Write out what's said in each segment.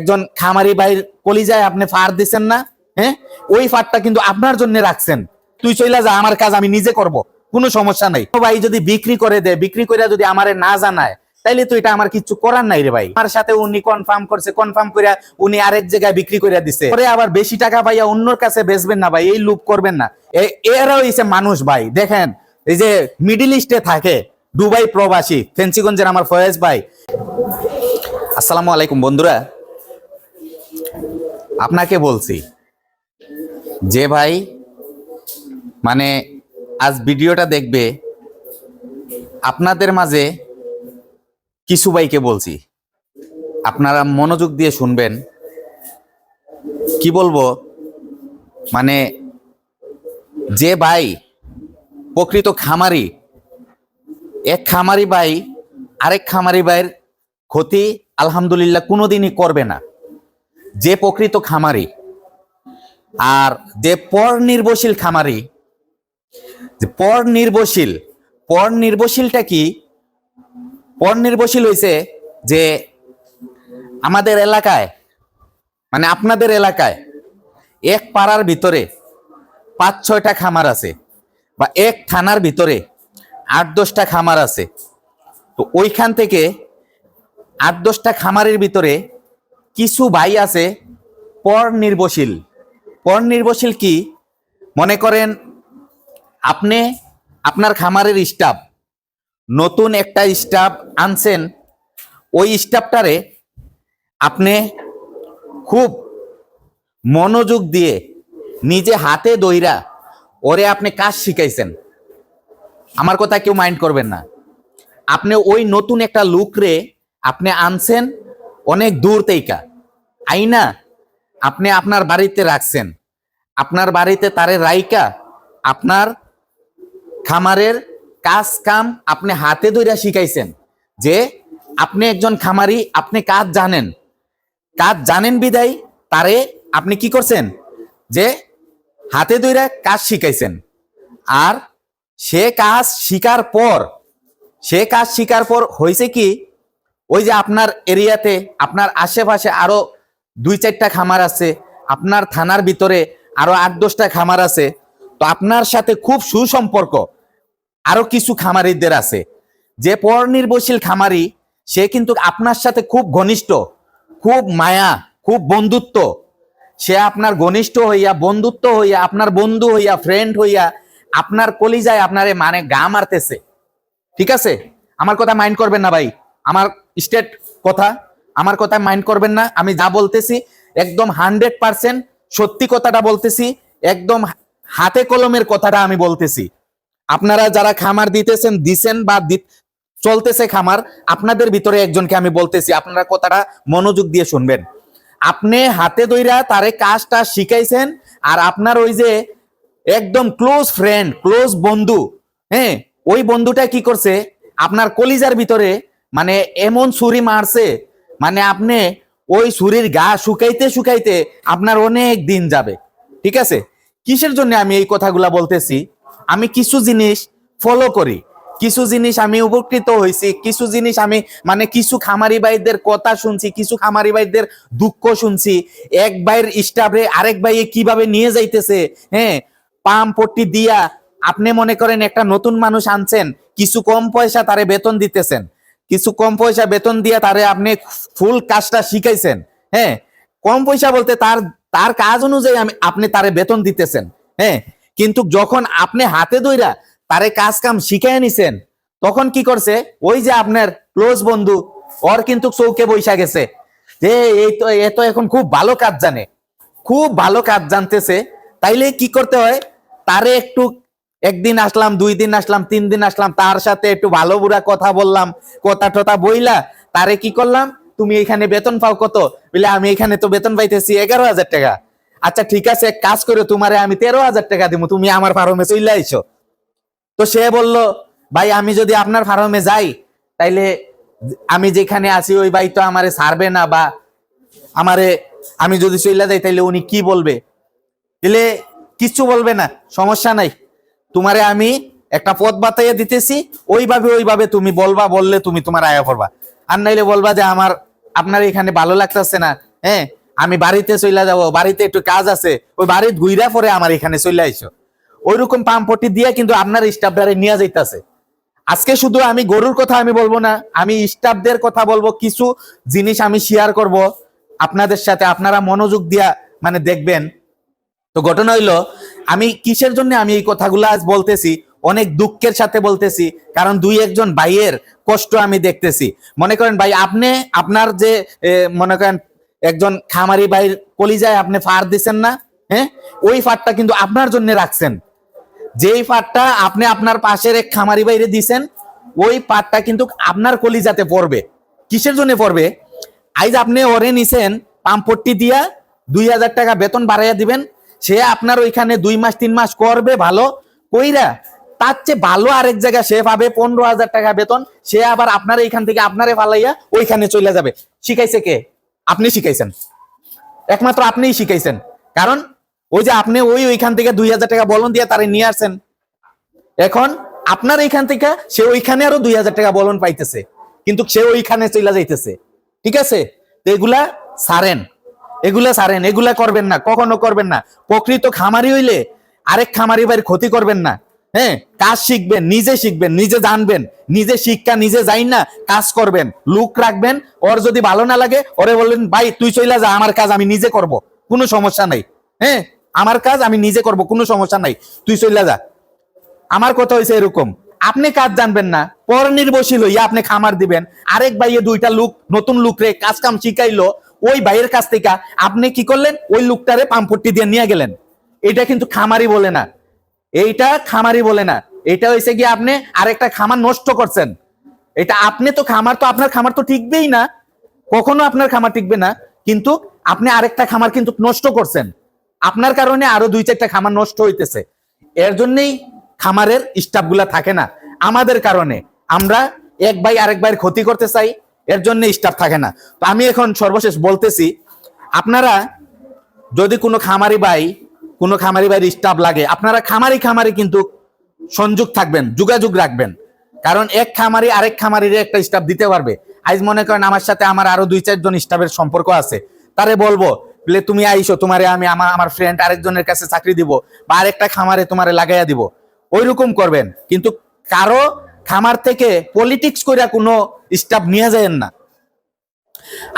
একজন খামারি ভাইয়ের কলিজায় আপনি ফাড় দিচ্ছেন না, হ্যাঁ? ওই ফাড়টা কিন্তু আপনার জন্য রাখছেন। তুই চইলা যা, আমার কাজ আমি নিজে করব, কোনো সমস্যা নাই। ভাই যদি বিক্রি করে দেয়, বিক্রি করে যদি আমারে না জানায়, তাইলে তো এটা আমার কিছু করার নাই রে ভাই। আমার সাথে উনি কনফার্ম করছে, কনফার্ম করে উনি আরেক জায়গায় বিক্রি করে দিছে, পরে আবার বেশি টাকা পাইয়া অন্যর কাছে বেচবেন না ভাই, এই লুপ করবেন না। এরা হইছে মানুষ ভাই। দেখেন এই যে মিডল ইস্টে থাকে, দুবাই প্রবাসী, ফেন্সিগঞ্জের আমার ফয়েজ ভাই। আসসালামু আলাইকুম বন্ধুরা, আপনাকে বলছি যে ভাই মানে আজ ভিডিওটা দেখবে, আপনাদের মাঝে কিছু ভাইকে বলছি, আপনারা মনোযোগ দিয়ে শুনবেন। কি বলবো, মানে যে ভাই প্রকৃত খামারি, এক খামারি ভাই আরেক খামারি ভাইয়ের ক্ষতি আলহামদুলিল্লাহ কোনোদিনই করবে না, যে প্রকৃত খামারি। আর যে পর নির্ভরশীল খামারি, যে পর নির্ভরশীলটা কি? পর নির্ভরশীল হইছে যে আমাদের এলাকায়, মানে আপনাদের এলাকায় এক পাড়ার ভিতরে ৫-৬টা খামার আছে, বা এক থানার ভিতরে ৮-১০টা খামার আছে। তো ওইখান থেকে ৮-১০টা খামারের ভিতরে কিছু ভাই আছে পর নির্ভরশীল। পর নির্ভরশীল কি? মনে করেন আপনি আপনার খামারের স্টাফ, নতুন একটা স্টাফ আনছেন, ওই স্টাফটারে আপনি খুব মনোযোগ দিয়ে নিজে হাতে দইরা ওরে আপনি কাজ শিখাইছেন। আমার কথা কেউ মাইন্ড করবেন না। আপনি ওই নতুন একটা লোকরে আপনি আনছেন অনেক দূর থেকে, আইনা আপনি আপনার বাড়িতে রাখছেন। আপনার বাড়িতে তারে রাইকা আপনার খামারের কাজ কাম আপনি হাতে ধইরা শিখাইছেন। যে আপনি একজন খামারি, আপনি কাজ জানেন বিদায় তারে আপনি কি করছেন, যে হাতে ধইরা কাজ শিখাইছেন। আর সে কাজ শিকার পর হয়েছে কি, ওই যে আপনার এরিয়াতে, আপনার আশেপাশে আরো ২-৪টা খামার আছে, আপনার থানার ভিতরে আরো ৮-১০টা খামার আছে। তো আপনার সাথে খুব সুসম্পর্ক আরো কিছু খামারিদের আছে। যে পর নির্ভরশীল খামারি, সে কিন্তু আপনার সাথে খুব ঘনিষ্ঠ, খুব মায়া, খুব বন্ধুত্ব। সে আপনার ঘনিষ্ঠ হইয়া, বন্ধুত্ব হইয়া, আপনার বন্ধু হইয়া, ফ্রেন্ড হইয়া আপনার কলিজায় আপনারে মানে গা মারতেছে। ঠিক আছে? আমার কথা মাইন্ড করবেন না ভাই, আমার স্টেট কথা, আমার কথা মাইন্ড করবেন না। আমি যা বলতেছি একদম 100% সত্যি কথাটা বলতেছি, একদম হাতে কলমের কথাটা আমি বলতেছি। আপনারা যারা খামার দিছেন বা চলতেছে খামার, আপনাদের ভিতরে একজনকে আমি বলতেছি, আপনারা কথাটা মনোযোগ দিয়ে শুনবেন। আপনি হাতে ধইরা তারে কাজটা শিখাইছেন, আর আপনার ওই যে একদম ক্লোজ ফ্রেন্ড, ক্লোজ বন্ধু, হ্যাঁ, ওই বন্ধুটা কি করছে, আপনার কলিজার ভিতরে মানে এমন ছুরি মারছে, মানে আপনি ওই ছুরির গা শুকাইতে আপনার অনেক দিন যাবে। ঠিক আছে? কিসের জন্য আমি এই কথাগুলা বলতেছি? আমি কিছু জিনিস ফলো করি, কিছু জিনিস আমি উপকৃত হয়েছি, কিছু জিনিস আমি মানে কিছু খামারি ভাইদের কথা শুনছি, কিছু খামারি ভাইদের দুঃখ শুনছি। এক ভাইয়ের স্টাফে আরেক ভাইয়ে কিভাবে নিয়ে যাইতেছে, হ্যাঁ, পাম পট্টি দিয়া। আপনি মনে করেন একটা নতুন মানুষ আনছেন, কিছু কম পয়সা তারে বেতন দিতেছেন, কিছু কম পয়সা বেতন দিয়ে তারে আপনি ফুল কাজটা শিখাইছেন। হ্যাঁ, কম পয়সা বলতে তার কাজ অনুযায়ী আপনি তারে বেতন দিতেছেন। হ্যাঁ, কিন্তু যখন আপনি হাতে ধইরা তারে কাজ কাম শিখাই নিছেন, তখন কি করছে, ওই যে আপনার ক্লোজ বন্ধু, ওর কিন্তু চৌকে বৈশা গেছে যে এ তো এখন খুব ভালো কাজ জানে, খুব ভালো কাজ জানতেছে। তাইলে কি করতে হয়, তারে একটু একদিন আসলাম, 2 দিন আসলাম, 3 দিন আসলাম, তার সাথে একটু ভালো বুড়া কথা বললাম, কথা টথা বইলা তারে কি করলাম, তুমি এখানে বেতন পাও কত? বলে আমি এখানে তো বেতন পাইতেছি 11,000 টাকা। আচ্ছা ঠিক আছে, এক কাজ করে তোমারে আমি 13,000 টাকা দিব, তুমি আমার ফার্মে চলে আইছো। তো সে বলল, ভাই আমি যদি আপনার ফার্মে যাই, তাইলে আমি যেখানে আছি ওই ভাই তো আমারে ছাড়বে না, বা আমি যদি চলে যাই তাইলে উনি কি বলবে? দিলে কিচ্ছু বলবে না, সমস্যা নাই, তোমারে আমি একটা পথ বাতাইয়া দিতেছি, ওইভাবে তুমি বলবা, বললে তুমি তোমার আয়া করবা। আর নাইলে বলবা যে আপনার এখানে ভালো লাগতেছে না, হ্যাঁ আমি বাড়িতে চলে যাব, বাড়িতে একটু কাজ আছে, ওই বাড়িতে ঘুরা পরে আমার এখানে চলে আইসো, ওইরকম পাম্পটি দিয়ে কিন্তু আপনার স্টাফদারে নিয়ে যাইতেছে। আজকে শুধু আমি গরুর কথা আমি বলবো না, আমি স্টাফদের কথা বলবো, কিছু জিনিস আমি শেয়ার করব আপনাদের সাথে, আপনারা মনোযোগ দিয়া মানে দেখবেন। তো ঘটনা হইলো, আমি কিসের জন্য আমি এই কথাগুলো আজ বলতেছি, অনেক দুঃখের সাথে বলতেছি, কারণ দুই একজন ভাইয়ের কষ্ট আমি দেখতেছি। মনে করেন ভাই, আপনি আপনার যে মনে করেন একজন খামারি ভাইয়ের কলিজায় আপনি ফাড় দিচ্ছেন না, হ্যাঁ ওই ফাড়টা কিন্তু আপনার জন্য রাখছেন। যেই পাটটা আপনি আপনার পাশের এক খামারি বাইরে দিছেন, ওই পাটটা কিন্তু আপনার কলিজাতে পড়বে। কিসের জন্য পড়বে? আইজ আপনি ওরে নিছেন পাম্পট্টি দিয়া 2000 টাকা বেতন বাড়াইয়া দিবেন, সে আপনার ওইখানে 2 মাস 3 মাস করবে ভালো কইরা, তার চেয়ে ভালো আরেক জায়গায় সে পাবে 15,000 টাকা বেতন, সে আবার আপনার এইখান থেকে আপনারে ফালাইয়া ওইখানে চলে যাবে। শিখাইছে কে? আপনি শিখাইছেন, একমাত্র আপনিই শিখাইছেন। কারণ ওই যে আপনি ওইখান থেকে 2000 টাকা বলন দিয়ে তারে নিয়ে আসছেন, এখন আপনার এইখান থেকে সে ওইখানে আরো 2000 টাকা বলন পাইতেছে, কিন্তু সে ওইখানে চলে যাইতেছে। ঠিক আছে? তো এগুলা সারেন, এগুলা সারেন, এগুলা করবেন না, কখনো করবেন না। প্রকৃত খামারি হইলে আরেক খামারি ভাইয়ের ক্ষতি করবেন না। হ্যাঁ, কাজ শিখবেন, নিজে জানবেন, নিজে শিক্ষা নিজে যাই না কাজ করবেন, লুক রাখবেন। ওর যদি ভালো না লাগে ওরে বললেন, ভাই তুই চলে যা, আমার কাজ আমি নিজে করব, কোনো সমস্যা নাই। হ্যাঁ, আমার কাজ আমি নিজে করব, কোনো সমস্যা নাই, তুই চলে যা। আমার কথা হয়েছে এরকম, আপনি কাজ জানবেন না, পর নির্ভরশীল হইয়া আপনি খামার দিবেন, আরেক ভাইয়ে 2টা লোক নতুন লোক রে কাজ কাম শিখাইলো, ওই ভাইয়ের কাছ থেকে আপনি কি করলেন? ওই লোকটারে পাম্পট্টি দিয়ে নিয়ে গেলেন। এটা কিন্তু খামারি বলে না, এইটা খামারি বলে না, এটা হয়েছে কি আপনি আরেকটা খামার নষ্ট করছেন। এটা আপনি তো খামার, তো আপনার খামার তো টিকবেই না, কখনো আপনার খামার টিকবে না, কিন্তু আপনি আরেকটা খামার কিন্তু নষ্ট করছেন। আপনার কারণে আরো 2-4টা খামার নষ্ট হইতেছে। এর জন্যই খামারের স্টাফ গুলা থাকে না, আমাদের কারণে। আমরা এক ভাই আরেক ভাইয়ের ক্ষতি করতে চাই, এর জন্য স্টাফ থাকে না। তো আমি এখন সর্বশেষ বলতেছি, আপনারা যদি কোনো খামারি ভাইয়ের স্টাফ লাগে, আপনারা খামারি কিন্তু সংযোগ থাকবেন, যোগাযোগ রাখবেন। কারণ এক খামারি আরেক খামারির একটা স্টাফ দিতে পারবে। আজ মনে করেন আমার সাথে আমার আরো 2-4 জন স্টাফের সম্পর্ক আছে, তারে বলবো বলে তুমি আইসো, তোমারে আমি আমার ফ্রেন্ড আরেকজনের কাছে চাকরি দিব, বা আরেকটা খামারে তোমারে লাগাইয়া দিব, ওইরকম করবেন। কিন্তু কারো খামার থেকে পলিটিক্স করে কোনো স্টাফ নিয়ে যায়েন না।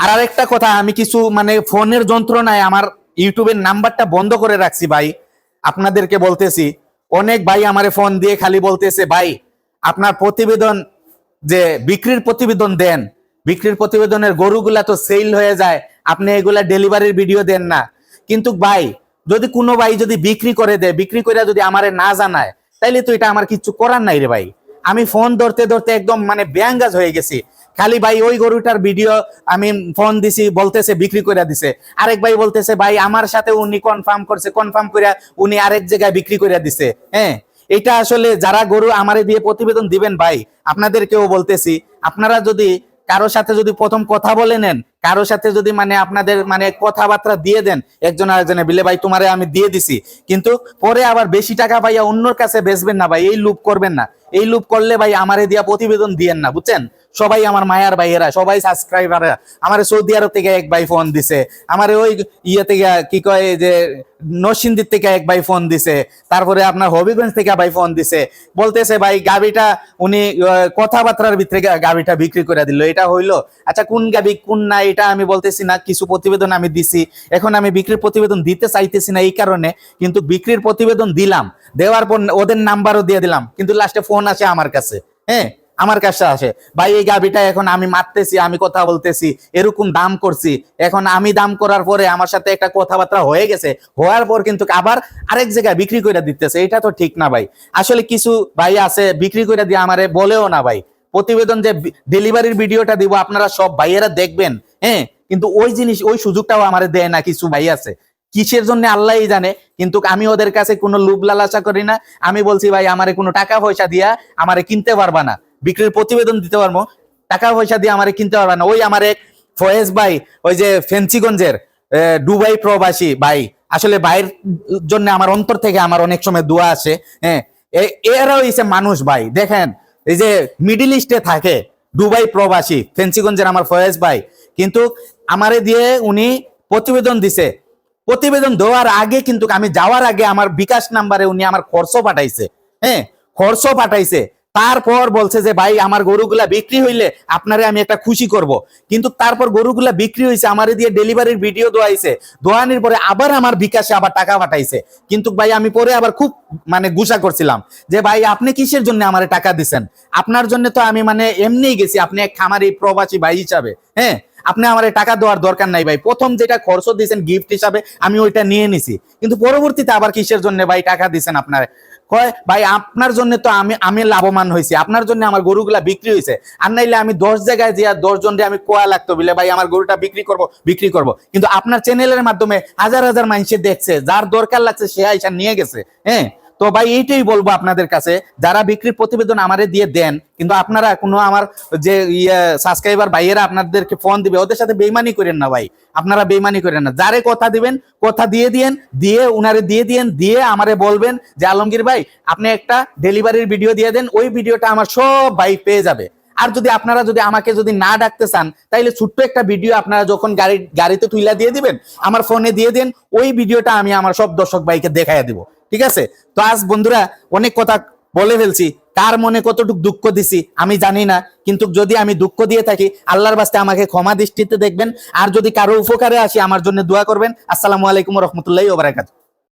আর আরেকটা কথা, আমি কিছু মানে ফোনের যন্ত্রণায় আমার ইউটিউবের নাম্বারটা বন্ধ করে রাখছি ভাই, আপনাদেরকে বলতেছি। অনেক ভাই আমারে ফোন দিয়ে খালি বলতেছে, ভাই আপনার প্রতিবেদন যে বিক্রির প্রতিবেদন দেন, বিক্রির প্রতিবেদনের গরুগুলা তো সেল হয়ে যায়, আপনি এগুলা ডেলিভারির ভিডিও দেন না। কিন্তু ভাই, যদি কোনো ভাই যদি বিক্রি করে দেয়, বিক্রি করে যদি আমারে না জানায়, তাইলে তো এটা আমার কিছু করার নাই রে ভাই। আমি ফোন ধরতে ধরতে একদম মানে ব্যাঙ্গাজ হয়ে গেছি। খালি ভাই ওই গরুটার ভিডিও আমি ফোন দিছি, বলতেছে বিক্রি করে দিছে। আরেক ভাই বলতেছে, ভাই আমার সাথে উনি কনফার্ম করছে, কনফার্ম করে উনি আরেক জায়গায় বিক্রি করে দিছে। হ্যাঁ, এটা আসলে যারা গরু আমারে দিয়ে প্রতিবেদন দিবেন ভাই, আপনাদেরকেও বলতেছি, আপনারা যদি কারো সাথে যদি প্রথম কথা বলে নেন, কারো সাথে যদি মানে আপনাদের মানে কথাবার্তা দিয়ে দেন একজন আরেকজনে, বিলে ভাই তোমারে আমি দিয়ে দিছি, কিন্তু পরে আবার বেশি টাকা পাইয়া অন্যর কাছে বেচবেন না ভাই, এই লুপ করবেন না। এই লুপ করলে ভাই আমারে দিয়া প্রতিবেদন দিয়েন না, বুঝছেন? সবাই আমার মায়ার ভাইয়েরা, সবাই সাবস্ক্রাইবার, আমার সৌদি আরব থেকে এক ভাই ফোন দিছে, আমার ওই ইয়ে থেকে কি কয় যে নরসিংদীর থেকে এক ভাই ফোন দিছে, তারপরে আপনার হবিগঞ্জ থেকে ভাই ফোন দিছে, বলতেছে ভাই গাবিটা উনি কথাবার্তার ভিতরে গাবিটা বিক্রি করে দিল, এটা হইলো। আচ্ছা কোন গাবি কোন না এটা আমি বলতেছি না, কিছু প্রতিবেদন আমি দিছি, এখন আমি বিক্রির প্রতিবেদন দিতে চাইতেছি না এই কারণে, কিন্তু বিক্রির প্রতিবেদন দিলাম, দেওয়ার পর ওদের নাম্বারও দিয়ে দিলাম, কিন্তু লাস্টে ফোন আসে আমার কাছে। হ্যাঁ, আমার কাছে আসে, ভাই এই গাবিটা এখন আমি মারতেছি, আমি কথা বলতেছি, এরকম দাম করছি, এখন আমি দাম করার পরে আমার সাথে একটা কথাবার্তা হয়ে গেছে, হওয়ার পর কিন্তু আবার আরেক জায়গায় বিক্রি করে দিতেছে, এটা তো ঠিক না ভাই। আসলে কিছু ভাই আছে বিক্রি করে দিয়ে আমারে বলেও না ভাই, প্রতিবেদন যে ডেলিভারির ভিডিওটা দিব আপনারা সব ভাইয়েরা দেখবেন, হ্যাঁ, কিন্তু ওই জিনিস ওই সুযোগটাও আমারে দেয় না কিছু ভাই আছে, কিসের জন্য আল্লাহই জানে। কিন্তু আমি ওদের কাছে কোনো লোভ লালসা করি না, আমি বলছি ভাই আমারে কোনো টাকা পয়সা দিয়া আমারে কিনতে পারবা না, বিক্রির প্রতিবেদন দিতে পারবো, টাকা পয়সা দিয়ে আমারে কিনতে পারবা না। ওই আমার এক ফয়েজ ভাই, ওই যে ফেন্সিগঞ্জের দুবাই প্রবাসী ভাই, আসলে ভাইয়ের জন্য আমার অন্তর থেকে আমার অনেক সময় দোয়া আসে। হ্যাঁ, এরা হইছে মানুষ ভাই, দেখেন এই যে মিডিল ইস্টে থাকে, দুবাই প্রবাসী ফেন্সিগঞ্জের আমার ফয়েজ ভাই, কিন্তু আমারে দিয়ে উনি প্রতিবেদন দিছে, প্রতিবেদন দেওয়ার আগে কিন্তু আমি যাওয়ার আগে আমার বিকাশ নাম্বারে উনি আমার খরচ পাঠাইছে, হ্যাঁ খরচ পাঠাইছে। তারপর বলছে যে ভাই আমার গরুগুলা বিক্রি হইলে আপনারে আমি একটা খুশি করব। কিন্তু তারপর গরুগুলা বিক্রি হয়েছে, আমারে দিয়ে ডেলিভারির ভিডিও দোয়াইছে, দোয়ানির পরে আবার আমার বিকাশে আবার টাকা পাঠাইছে। কিন্তু ভাই আমি পরে আবার খুব মানে গুসা করছিলাম যে ভাই আপনি কিসের জন্য আমারে টাকা দিছেন? আপনার জন্য তো আমি মানে এমনিই গেছি, আপনি এক খামারি প্রবাসী ভাই হিসাবে, হ্যাঁ আপনি আমার টাকা দেওয়ার দরকার নাই ভাই। প্রথম যেটা খরচ দিয়েছেন গিফট হিসাবে আমি ওইটা নিয়ে নিছি, কিন্তু পরবর্তীতে আবার কিসের জন্য ভাই টাকা দিছেন আপনার? কয় ভাই আপনার জন্য তো আমি লাভবান হয়েছি, আপনার জন্য আমার গরুগুলা বিক্রি হয়েছে। আর নাইলে আমি 10 জায়গায় যে 10 জনকে আমি কোয়া লাগতো বলে ভাই আমার গরুটা বিক্রি করব। কিন্তু আপনার চ্যানেলের মাধ্যমে হাজার হাজার মানুষে দেখছে, যার দরকার লাগছে সে আইসা নিয়ে গেছে। হ্যাঁ তো ভাই এইটাই বলবো আপনাদের কাছে, যারা বিক্রির প্রতিবেদন আমারে দিয়ে দেন কিন্তু আপনারা কোনো আমার যে সাবস্ক্রাইবার ভাইয়েরা আপনাদেরকে ফোন দিবে ওদের সাথে বেইমানি করেন না ভাই, আপনারা বেইমানি করেন না। যারে কথা দিবেন কথা দিয়ে দিয়েন, দিয়ে উনারে দিয়ে দিয়েন, দিয়ে আমারে বলবেন যে আলমগীর ভাই আপনি একটা ডেলিভারির ভিডিও দিয়ে দেন, ওই ভিডিওটা আমার সব ভাই পেয়ে যাবে। আর যদি আপনারা যদি আমাকে যদি না ডাকতে চান তাইলে ছোট্ট একটা ভিডিও আপনারা যখন গাড়িতে তুইলা দিয়ে দিবেন আমার ফোনে দিয়ে দেন, ওই ভিডিওটা আমি আমার সব দর্শক ভাইকে দেখাইয়া দিব, ঠিক আছে? তো আজ বন্ধুরা অনেক কথা বলে ফেলছি, কার মনে কতটুকু দুঃখ দিছি আমি জানি না, কিন্তু যদি আমি দুঃখ দিয়ে থাকি আল্লাহর বাস্তে আমাকে ক্ষমা দৃষ্টিতে দেখবেন। আর যদি কারো উপকারে আসি আমার জন্য দোয়া করবেন। আসসালামু আলাইকুম ওয়া রাহমাতুল্লাহি ওয়া বারাকাতুহু।